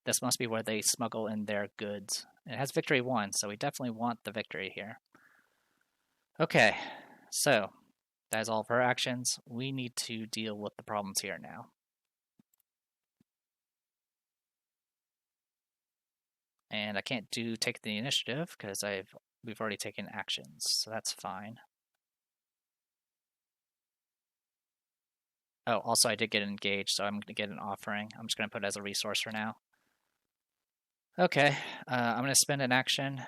This must be where they smuggle in their goods. It has victory 1, so we definitely want the victory here. Okay, so that is all of her actions. We need to deal with the problems here now. And I can't take the initiative because we've already taken actions, so that's fine. Oh, also I did get engaged, so I'm going to get an offering. I'm just going to put it as a resource for now. Okay, I'm going to spend an action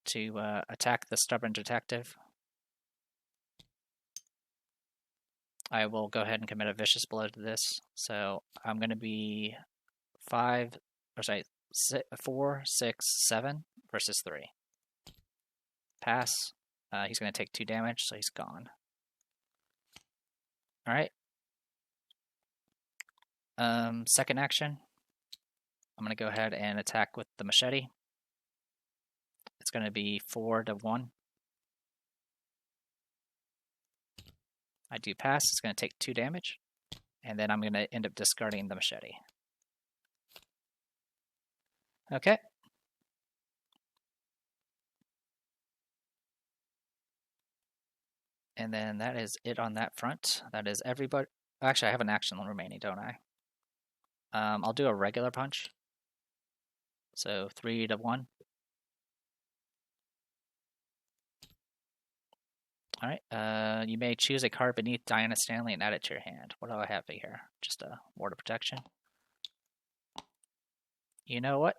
to attack the stubborn detective. I will go ahead and commit a vicious blow to this. So I'm going to be 4, 6, 7 versus 3. Pass. He's going to take 2 damage, so he's gone. Alright. Second action. I'm going to go ahead and attack with the machete. It's going to be 4 to 1. I do pass. It's going to take 2 damage. And then I'm going to end up discarding the machete. Okay. And then that is it on that front. That is everybody. Actually, I have an action remaining, don't I? I'll do a regular punch. So 3 to 1. Alright, you may choose a card beneath Diana Stanley and add it to your hand. What do I have here? Just a ward of protection. You know what?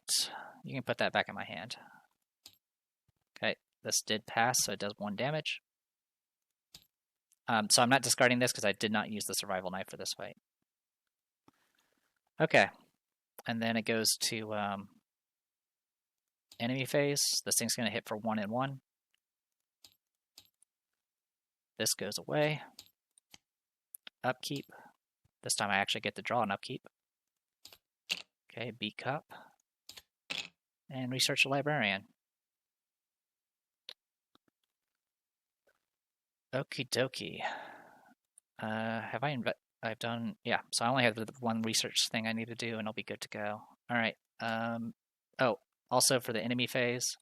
You can put that back in my hand. Okay, this did pass, so it does 1 damage. So I'm not discarding this because I did not use the survival knife for this fight. Okay, and then it goes to enemy phase. This thing's going to hit for 1 and 1. This goes away. Upkeep. This time I actually get to draw an upkeep. Okay, beat cup. And research the librarian. Okie dokie. I've done, yeah, so I only have the 1 research thing I need to do and I'll be good to go. Alright, oh, also for the enemy phase.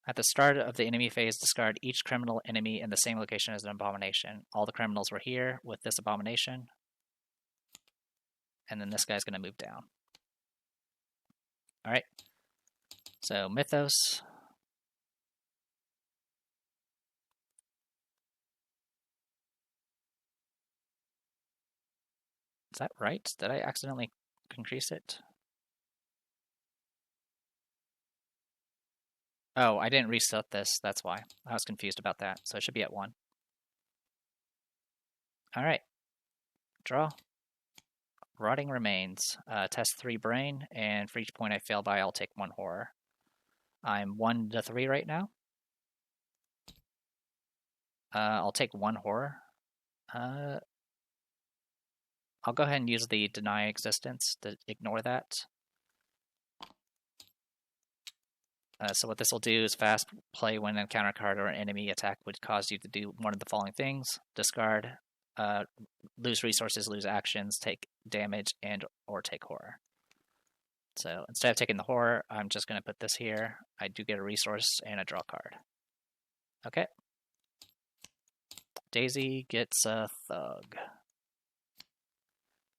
At the start of the enemy phase, discard each criminal enemy in the same location as an abomination. All the criminals were here with this abomination. And then this guy's going to move down. Alright. So, Mythos. Is that right? Did I accidentally increase it? Oh, I didn't reset this. That's why. I was confused about that. So it should be at 1. Alright. Draw. Rotting Remains. Test 3 brain, and for each point I fail by, I'll take 1 horror. I'm 1 to 3 right now. I'll take 1 horror. I'll go ahead and use the Deny Existence to ignore that. So what this will do is fast play when an encounter card or an enemy attack would cause you to do one of the following things. Discard, lose resources, lose actions, take damage, and or take horror. So instead of taking the horror, I'm just going to put this here. I do get a resource and a draw card. Okay. Daisy gets a thug.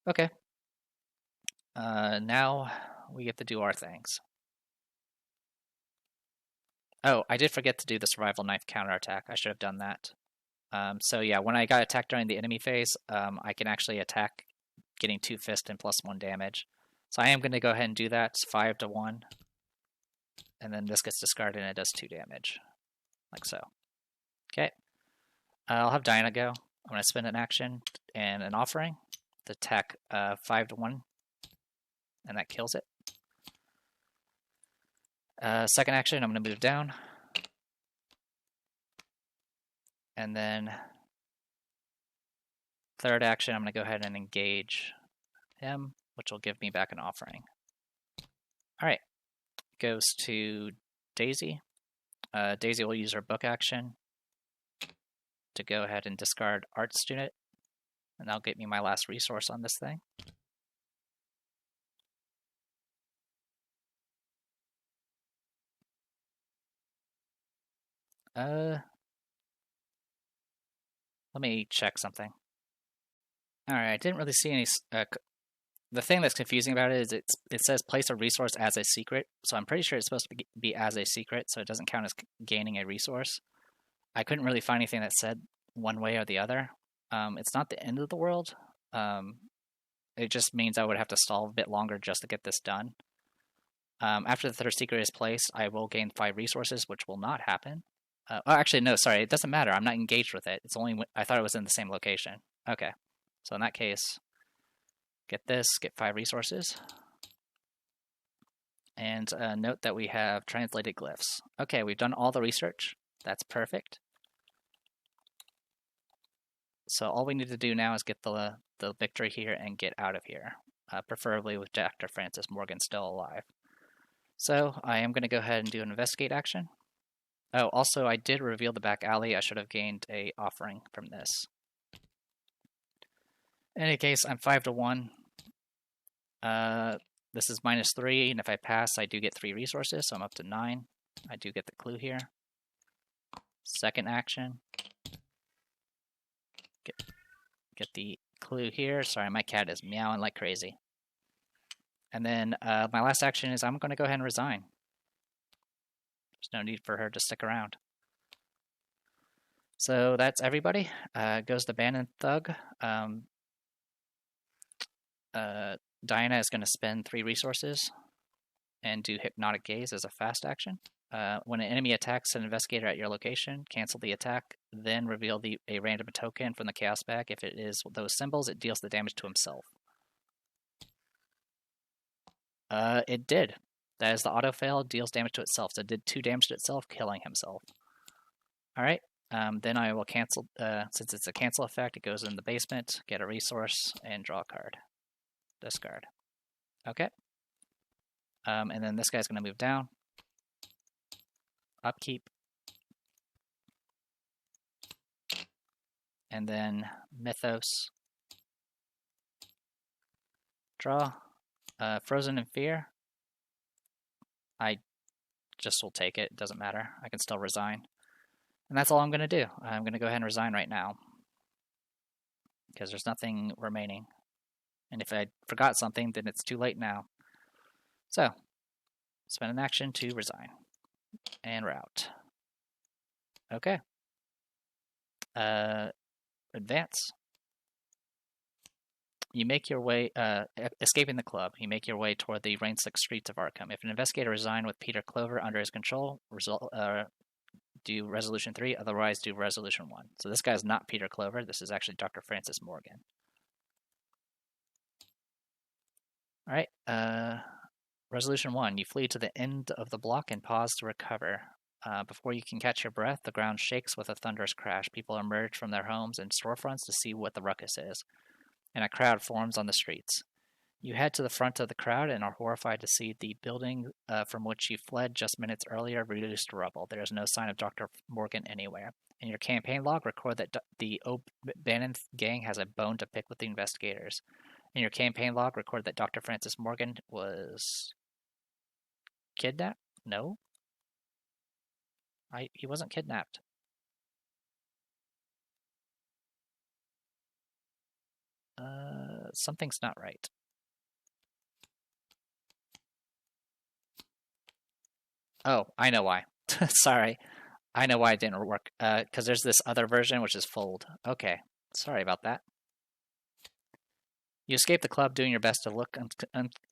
Okay. Now we get to do our things. Oh, I did forget to do the survival knife counterattack. I should have done that. So yeah, when I got attacked during the enemy phase, I can actually attack getting 2 fist and +1 damage. So I am going to go ahead and do that. It's 5 to 1. And then this gets discarded and it does 2 damage. Like so. Okay. I'll have Diana go. I'm going to spend an action and an offering to attack 5 to 1. And that kills it. Second action, I'm going to move down. And then third action, I'm going to go ahead and engage him, which will give me back an offering. Alright, goes to Daisy. Daisy will use her book action to go ahead and discard Art Student, and that'll get me my last resource on this thing. Let me check something. Alright, I didn't really see any... the thing that's confusing about it is it says place a resource as a secret, so I'm pretty sure it's supposed to be as a secret, so it doesn't count as gaining a resource. I couldn't really find anything that said one way or the other. It's not the end of the world. It just means I would have to stall a bit longer just to get this done. After the third secret is placed, I will gain 5 resources, which will not happen. Actually, no, sorry, it doesn't matter. I'm not engaged with it. It's only I thought it was in the same location. Okay, so in that case, get this, get 5 resources. And note that we have translated glyphs. Okay, we've done all the research. That's perfect. So all we need to do now is get the victory here and get out of here, preferably with Dr. Francis Morgan still alive. So I am going to go ahead and do an investigate action. Oh, also I did reveal the back alley. I should have gained a offering from this. In any case, I'm 5-1. This is -3, and if I pass, I do get 3 resources, so I'm up to 9. I do get the clue here. Second action. Get the clue here. Sorry, my cat is meowing like crazy. And then my last action is I'm going to go ahead and resign. There's no need for her to stick around. So that's everybody. Goes the Bandit Thug. Diana is going to spend 3 resources and do Hypnotic Gaze as a fast action. When an enemy attacks an investigator at your location, cancel the attack, then reveal a random token from the Chaos bag. If it is those symbols, it deals the damage to himself. It did. That is the auto-fail, deals damage to itself. So it did 2 damage to itself, killing himself. Alright, then I will cancel, since it's a cancel effect, it goes in the basement, get a resource, and draw a card. Discard. Okay. And then this guy's going to move down. Upkeep. And then Mythos. Draw. Frozen in Fear. I just will take it. It doesn't matter. I can still resign. And that's all I'm going to do. I'm going to go ahead and resign right now. Because there's nothing remaining. And if I forgot something, then it's too late now. So, spend an action to resign. And route. Okay. Advance. You make your way, escaping the club, you make your way toward the rain-slick streets of Arkham. If an investigator resigned with Peter Clover under his control, do Resolution 3, otherwise do Resolution 1. So this guy's not Peter Clover, this is actually Dr. Francis Morgan. Alright, Resolution 1, you flee to the end of the block and pause to recover. Before you can catch your breath, the ground shakes with a thunderous crash. People emerge from their homes and storefronts to see what the ruckus is, and a crowd forms on the streets. You head to the front of the crowd and are horrified to see the building from which you fled just minutes earlier reduced to rubble. There is no sign of Dr. Morgan anywhere. In your campaign log, record that the O'Bannon gang has a bone to pick with the investigators. In your campaign log, record that Dr. Francis Morgan was kidnapped? No. He wasn't kidnapped. Something's not right. Oh, I know why. Sorry. I know why it didn't work. Because there's this other version, which is fold. Okay. Sorry about that. You escape the club, doing your best to look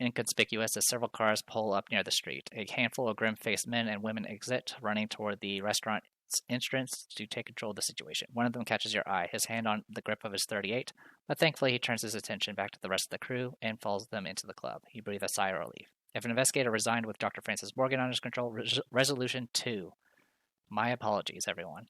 inconspicuous as several cars pull up near the street. A handful of grim-faced men and women exit, running toward the restaurant's entrance to take control of the situation. One of them catches your eye, his hand on the grip of his .38, but thankfully he turns his attention back to the rest of the crew and follows them into the club. You breathe a sigh of relief. If an investigator resigned with Dr. Francis Morgan under his control, Resolution 2. My apologies, everyone.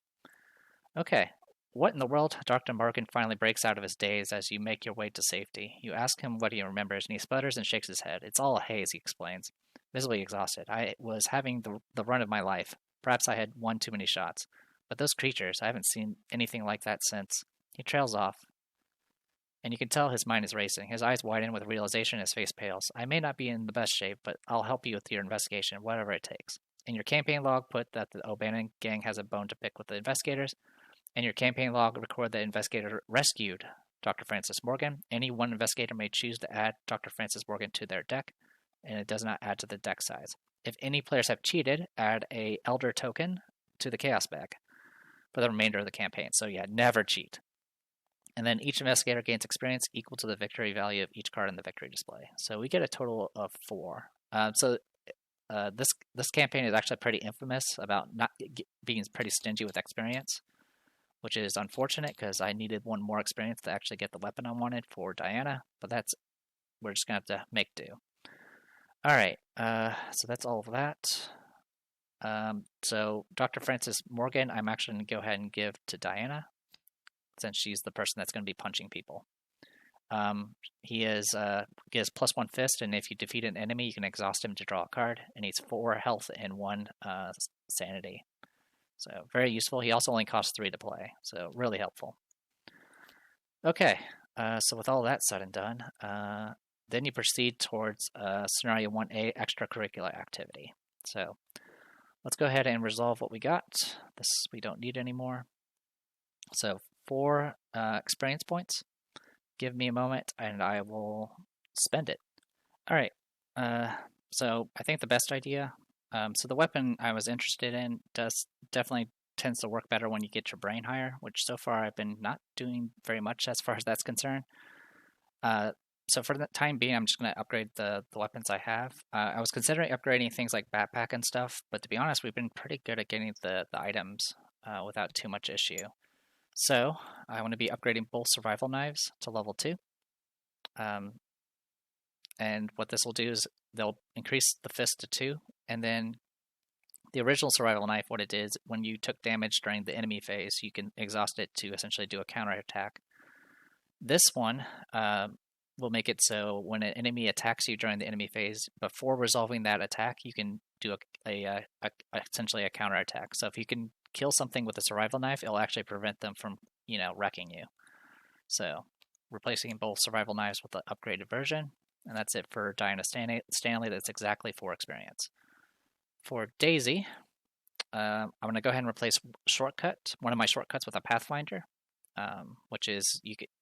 Okay. What in the world? Dr. Morgan finally breaks out of his daze as you make your way to safety. You ask him what he remembers, and he sputters and shakes his head. It's all a haze, he explains. visibly exhausted. I was having the run of my life. Perhaps I had one too many shots. But those creatures, I haven't seen anything like that since. He trails off, and you can tell his mind is racing. His eyes widen with realization, his face pales. I may not be in the best shape, but I'll help you with your investigation, whatever it takes. In your campaign log, put that the O'Bannon gang has a bone to pick with the investigators. In your campaign log, record that investigator rescued Dr. Francis Morgan. Any one investigator may choose to add Dr. Francis Morgan to their deck, and it does not add to the deck size. If any players have cheated, add a Elder token to the Chaos bag for the remainder of the campaign. So yeah, never cheat. And then each investigator gains experience equal to the victory value of each card in the victory display. So we get a total of 4. This campaign is actually pretty infamous about not being pretty stingy with experience, which is unfortunate because I needed 1 more experience to actually get the weapon I wanted for Diana. But we're just gonna have to make do. All right, so that's all of that. So Dr. Francis Morgan, I'm actually going to go ahead and give to Diana, since she's the person that's going to be punching people. He has +1 fist, and if you defeat an enemy, you can exhaust him to draw a card, and he's 4 health and 1 sanity. So very useful. He also only costs 3 to play, so really helpful. Okay, so with all that said and done, then you proceed towards Scenario 1A, extracurricular activity. So let's go ahead and resolve what we got. This we don't need anymore. So 4 experience points. Give me a moment and I will spend it. All right. So I think the best idea. So the weapon I was interested in definitely tends to work better when you get your brain higher, which so far I've been not doing very much as far as that's concerned. So for the time being, I'm just going to upgrade the weapons I have. I was considering upgrading things like backpack and stuff, but to be honest, we've been pretty good at getting the items without too much issue. So I want to be upgrading both survival knives to level 2. And what this will do is they'll increase the fist to 2, and then the original survival knife, what it did is when you took damage during the enemy phase, you can exhaust it to essentially do a counterattack. This one will make it so when an enemy attacks you during the enemy phase, before resolving that attack, you can do essentially a counterattack. So if you can kill something with a survival knife, it'll actually prevent them from, wrecking you. So replacing both survival knives with the upgraded version, and that's it for Diana Stanley. That's exactly 4 experience. For Daisy, I'm going to go ahead and replace one of my shortcuts with a Pathfinder. Which is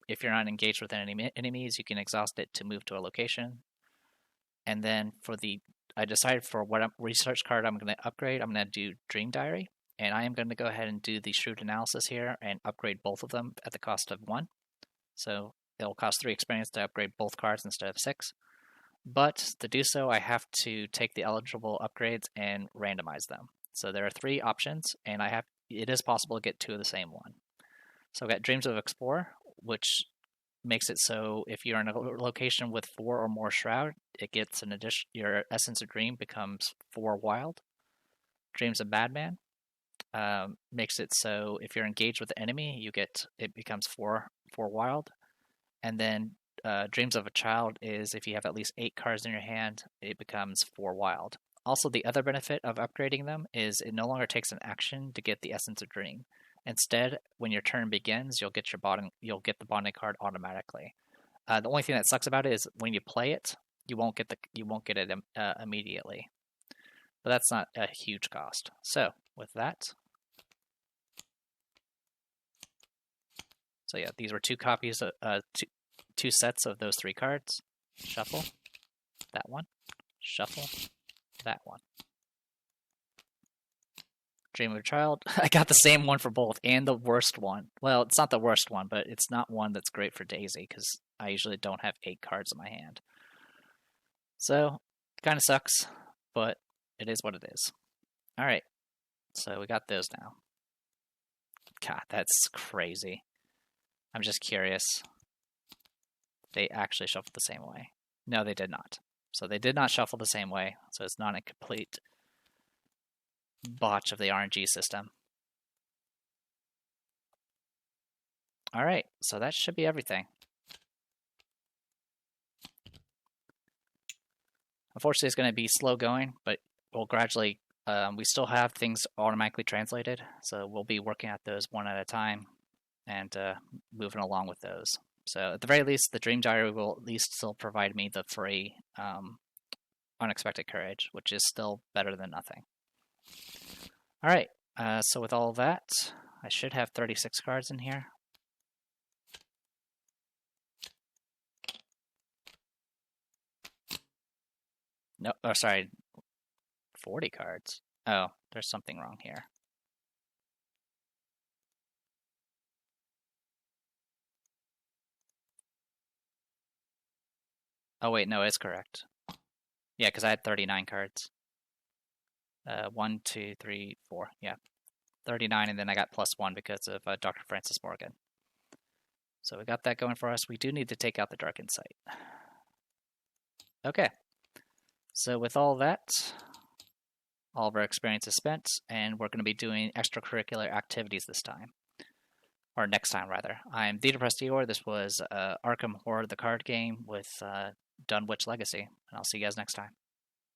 if you're not engaged with any enemies, you can exhaust it to move to a location. And then I decided for what research card I'm going to upgrade. I'm going to do Dream Diary, and I am going to go ahead and do the Shrewd Analysis here and upgrade both of them at the cost of 1. So it'll cost 3 experience to upgrade both cards instead of 6. But to do so, I have to take the eligible upgrades and randomize them. So there are 3 options, and it is possible to get 2 of the same one. So I've got Dreams of Explorer, which makes it so if you're in a location with 4 or more Shroud, it gets an addition. Your Essence of Dream becomes 4 Wild. Dreams of Madman makes it so if you're engaged with the enemy, it becomes 4 Wild. And then Dreams of a Child is if you have at least 8 cards in your hand, it becomes 4 Wild. Also, the other benefit of upgrading them is it no longer takes an action to get the Essence of Dream. Instead, when your turn begins, you'll get the bonding card automatically. The only thing that sucks about it is when you play it, you won't get it immediately. But that's not a huge cost. So with that, so yeah, these were 2 copies of 2 sets of those 3 cards. Shuffle that one. Shuffle that one. Dream of a Child. I got the same one for both, and the worst one. Well, it's not the worst one, but it's not one that's great for Daisy, because I usually don't have 8 cards in my hand. So, it kind of sucks, but it is what it is. Alright, so we got those now. God, that's crazy. I'm just curious. They actually shuffled the same way. No, they did not. So they did not shuffle the same way, so it's not a complete botch of the RNG system. Alright, so that should be everything. Unfortunately, it's going to be slow going, but we'll gradually, we still have things automatically translated, so we'll be working at those one at a time and moving along with those. So at the very least, the Dream Diary will at least still provide me the free Unexpected Courage, which is still better than nothing. All right, so with all of that, I should have 36 cards in here. No, oh, sorry, 40 cards. Oh, there's something wrong here. Oh, wait, no, it's correct. Yeah, because I had 39 cards. 1, 2, 3, 4. Yeah, 39, and then I got +1 because of Dr. Francis Morgan. So we got that going for us. We do need to take out the Dark Insight. Okay. So with all that, all of our experience is spent, and we're going to be doing extracurricular activities this time. Or next time, rather. I'm The Depressed Eeyore. This was Arkham Horror, the card game with Dunwich Legacy, and I'll see you guys next time.